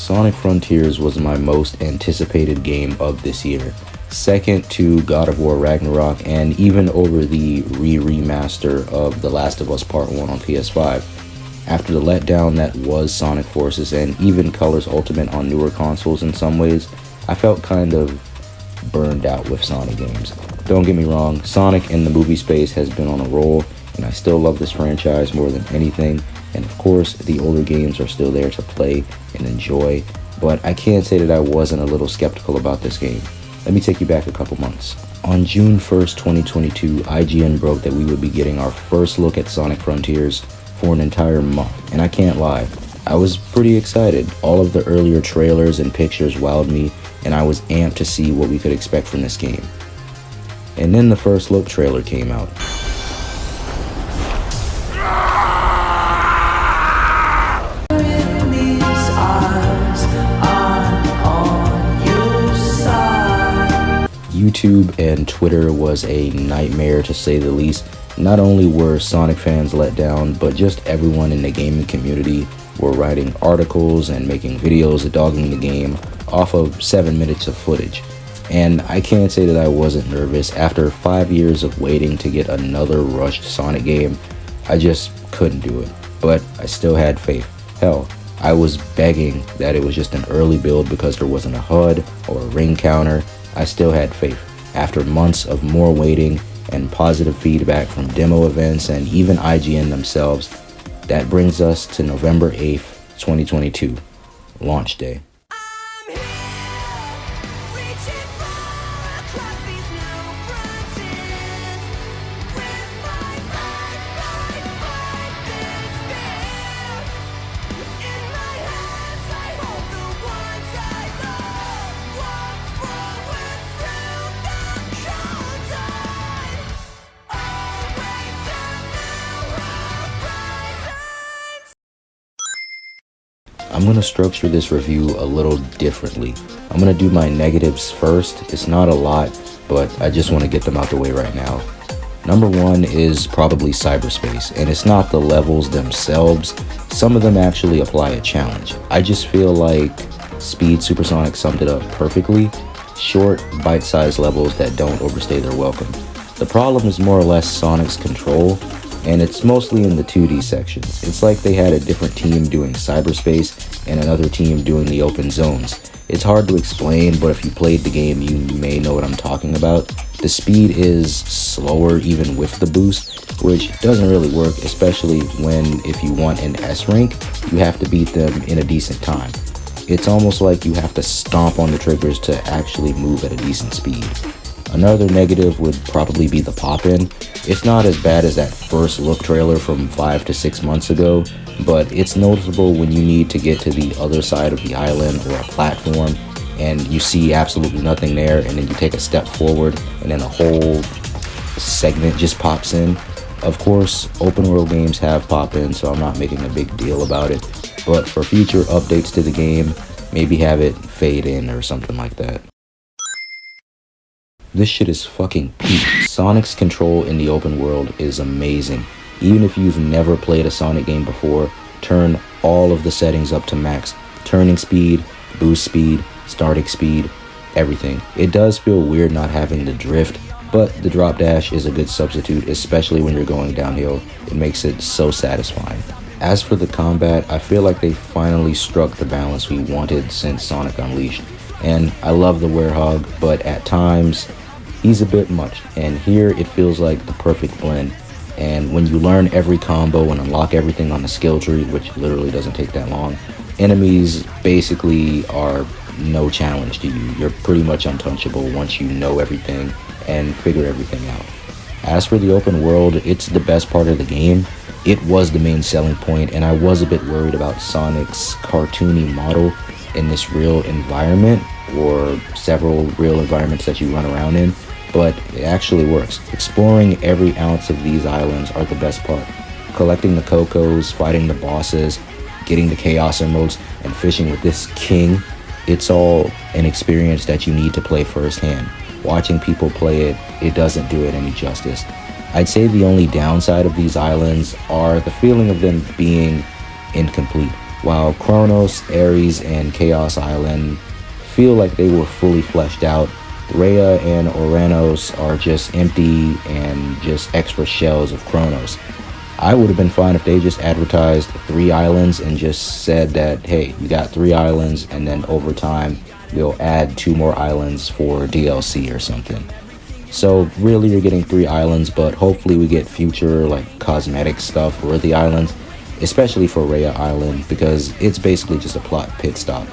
Sonic Frontiers was my most anticipated game of this year, second to God of War Ragnarok and even over the remaster of The Last of Us Part 1 on PS5. After the letdown that was Sonic Forces and even Colors Ultimate on newer consoles in some ways, I felt kind of burned out with Sonic games. Don't get me wrong, Sonic in the movie space has been on a roll, and I still love this franchise more than anything, and of course, the older games are still there to play and enjoy, but I can't say that I wasn't a little skeptical about this game. Let me take you back a couple months. On June 1st, 2022, IGN broke that we would be getting our first look at Sonic Frontiers for an entire month, and I can't lie, I was pretty excited. All of the earlier trailers and pictures wowed me, and I was amped to see what we could expect from this game. And then the first look trailer came out. YouTube and Twitter was a nightmare to say the least. Not only were Sonic fans let down, but just everyone in the gaming community were writing articles and making videos dogging the game off of 7 minutes of footage. And I can't say that I wasn't nervous. After 5 years of waiting to get another rushed Sonic game, I just couldn't do it. But I still had faith. Hell, I was begging that it was just an early build because there wasn't a HUD or a ring counter. I still had faith. After months of more waiting and positive feedback from demo events and even IGN themselves, that brings us to November 8th, 2022, launch day. I'm going to structure this review a little differently. I'm going to do my negatives first. It's not a lot, but I just want to get them out the way right now. Number one is probably cyberspace, and it's not the levels themselves. Some of them actually apply a challenge. I just feel like Speed Supersonic summed it up perfectly. Short, bite-sized levels that don't overstay their welcome. The problem is more or less Sonic's control, and it's mostly in the 2D sections. It's like they had a different team doing cyberspace and another team doing the open zones. It's hard to explain, but if you played the game, you may know what I'm talking about. The speed is slower even with the boost, which doesn't really work, especially if you want an S rank, you have to beat them in a decent time. It's almost like you have to stomp on the triggers to actually move at a decent speed. Another negative would probably be the pop-in. It's not as bad as that first look trailer from 5 to 6 months ago, but it's noticeable when you need to get to the other side of the island or a platform and you see absolutely nothing there, and then you take a step forward and then a whole segment just pops in. Of course, open world games have pop-in, so I'm not making a big deal about it, but for future updates to the game, maybe have it fade in or something like that. This shit is fucking peak. Sonic's control in the open world is amazing. Even if you've never played a Sonic game before, turn all of the settings up to max. Turning speed, boost speed, starting speed, everything. It does feel weird not having the drift, but the drop dash is a good substitute, especially when you're going downhill. It makes it so satisfying. As for the combat, I feel like they finally struck the balance we wanted since Sonic Unleashed. And I love the Werehog, but at times, he's a bit much, and here it feels like the perfect blend. And when you learn every combo and unlock everything on the skill tree, which literally doesn't take that long, enemies basically are no challenge to you. You're pretty much untouchable once you know everything and figure everything out. As for the open world, it's the best part of the game. It was the main selling point, and I was a bit worried about Sonic's cartoony model in this real environment, or several real environments that you run around in, but it actually works. Exploring every ounce of these islands are the best part. Collecting the Cocos, fighting the bosses, getting the Chaos Emeralds, and fishing with this king, it's all an experience that you need to play firsthand. Watching people play it, it doesn't do it any justice. I'd say the only downside of these islands are the feeling of them being incomplete. While Kronos, Ares, and Chaos Island feel like they were fully fleshed out, Rhea and Oranos are just empty and just extra shells of Kronos. I would have been fine if they just advertised 3 islands and just said that, hey, you got 3 islands, and then over time we'll add 2 more islands for DLC or something. So really you're getting 3 islands, but hopefully we get future like cosmetic stuff for the islands, especially for Rhea Island, because it's basically just a plot pit stop.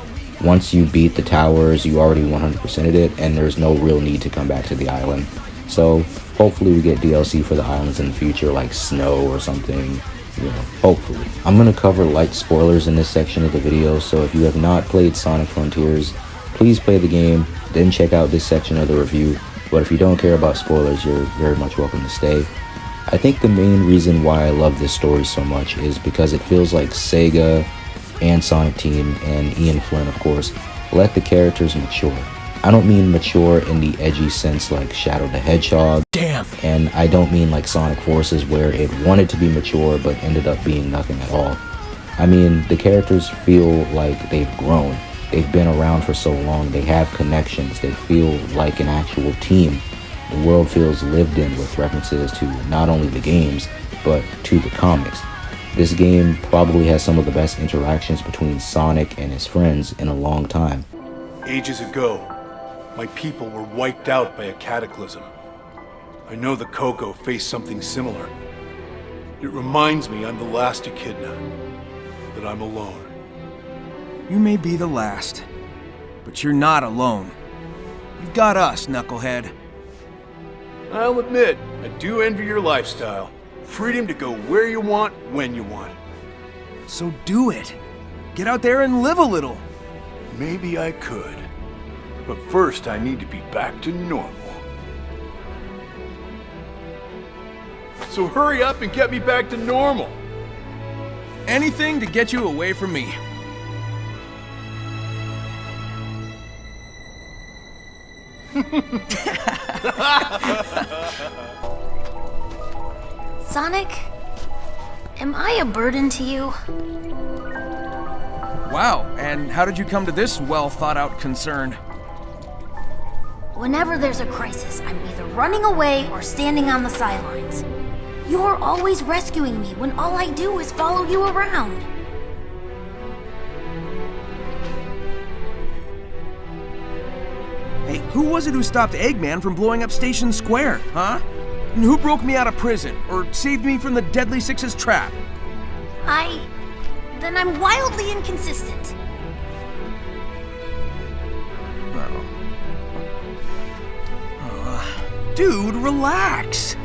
Once you beat the towers, you already 100%ed it, and there's no real need to come back to the island. So hopefully we get DLC for the islands in the future, like snow or something, you know, hopefully. I'm going to cover light spoilers in this section of the video, so if you have not played Sonic Frontiers, please play the game, then check out this section of the review. But if you don't care about spoilers, you're very much welcome to stay. I think the main reason why I love this story so much is because it feels like Sega and Sonic Team, and Ian Flynn of course, let the characters mature. I don't mean mature in the edgy sense like Shadow the Hedgehog. Damn! And I don't mean like Sonic Forces where it wanted to be mature but ended up being nothing at all. I mean, the characters feel like they've grown. They've been around for so long, they have connections, they feel like an actual team. The world feels lived in with references to not only the games, but to the comics. This game probably has some of the best interactions between Sonic and his friends in a long time. Ages ago, my people were wiped out by a cataclysm. I know the Coco faced something similar. It reminds me I'm the last Echidna, that I'm alone. You may be the last, but you're not alone. You've got us, Knucklehead. I'll admit, I do envy your lifestyle. Freedom to go where you want, when you want. So do it. Get out there and live a little. Maybe I could. But first I need to be back to normal. So hurry up and get me back to normal. Anything to get you away from me. Sonic, am I a burden to you? Wow, and how did you come to this well-thought-out concern? Whenever there's a crisis, I'm either running away or standing on the sidelines. You're always rescuing me when all I do is follow you around. Hey, who was it who stopped Eggman from blowing up Station Square, huh? And who broke me out of prison, or saved me from the Deadly Six's trap? Then I'm wildly inconsistent. Dude, relax!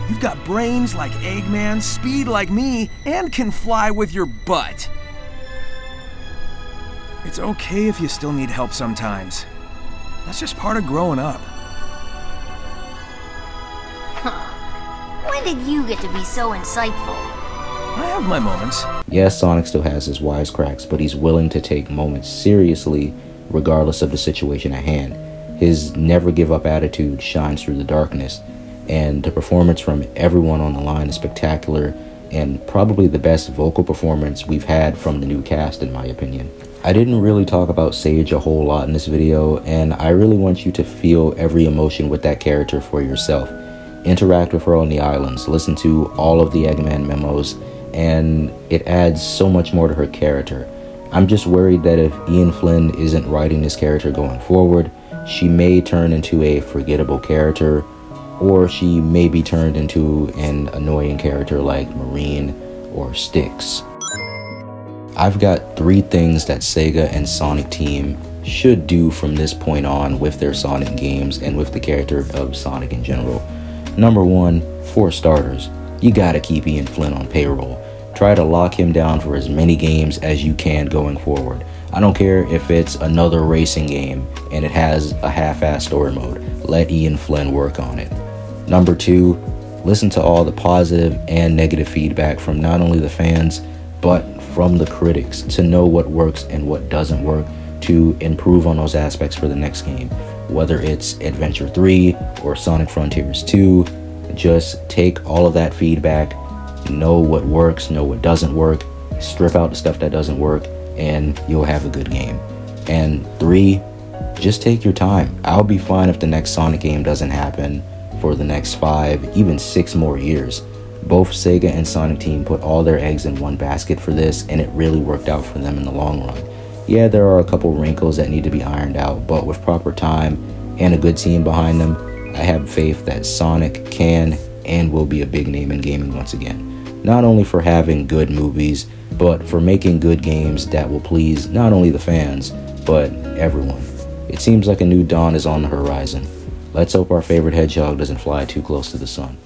You've got brains like Eggman, speed like me, and can fly with your butt. It's okay if you still need help sometimes. That's just part of growing up. When did you get to be so insightful? I have my moments. Yes, Sonic still has his wisecracks, but he's willing to take moments seriously regardless of the situation at hand. His never give up attitude shines through the darkness, and the performance from everyone on the line is spectacular and probably the best vocal performance we've had from the new cast, in my opinion. I didn't really talk about Sage a whole lot in this video, and I really want you to feel every emotion with that character for yourself. Interact with her on the islands, listen to all of the Eggman memos, and it adds so much more to her character. I'm just worried that if Ian Flynn isn't writing this character going forward, she may turn into a forgettable character, or she may be turned into an annoying character like Marine or Styx. I've got 3 things that Sega and Sonic Team should do from this point on with their Sonic games and with the character of Sonic in general. Number 1, for starters, you gotta keep Ian Flynn on payroll. Try to lock him down for as many games as you can going forward. I don't care if it's another racing game and it has a half-assed story mode. Let Ian Flynn work on it. Number 2, listen to all the positive and negative feedback from not only the fans, but from the critics to know what works and what doesn't work to improve on those aspects for the next game. Whether it's Adventure 3 or Sonic Frontiers 2, just take all of that feedback know what works, know what doesn't work, strip out the stuff that doesn't work, and you'll have a good game. And 3, just take your time. I'll be fine if the next Sonic game doesn't happen for the next 5, even 6 more years. Both Sega and Sonic Team put all their eggs in one basket for this, and it really worked out for them in the long run. Yeah, there are a couple wrinkles that need to be ironed out, but with proper time and a good team behind them, I have faith that Sonic can and will be a big name in gaming once again. Not only for having good movies, but for making good games that will please not only the fans, but everyone. It seems like a new dawn is on the horizon. Let's hope our favorite hedgehog doesn't fly too close to the sun.